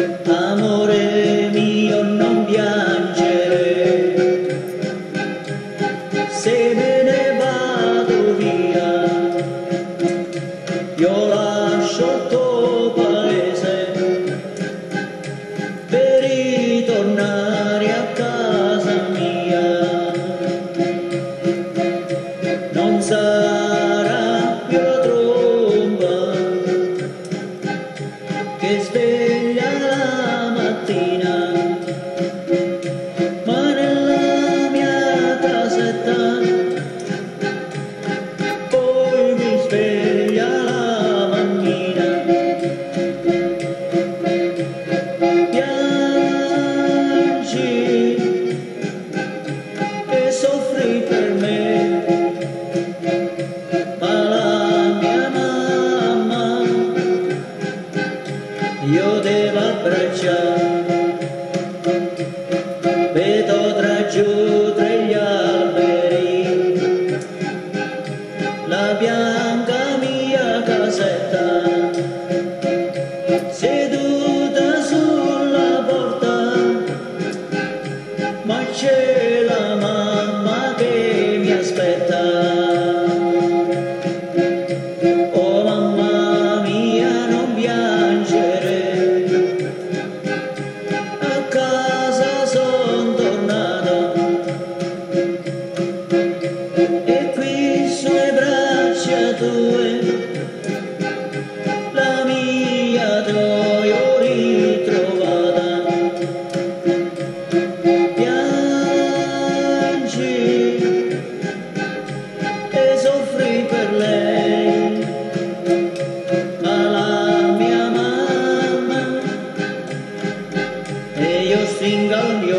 Amore mio, non piangere, se me ne vado via, io lascio il tuo paese per ritornare a casa mia. Non sarà più la tromba che sveglia la mattina, ma nella mia casetta poi mi sveglia la mattina. Piangi e soffri per me, ma la mia mamma io devo abbracciare. Vedo tra giù tra gli alberi la bianca mia casetta, seduta sulla porta, ma c'è la mamma che mi aspetta. Oh mamma mia, non piangere, a casa son tornato e qui sulle braccia tue la mia gioia ho ritrovata. Piangi e soffri per lei, ma la mia mamma e io stringo al mio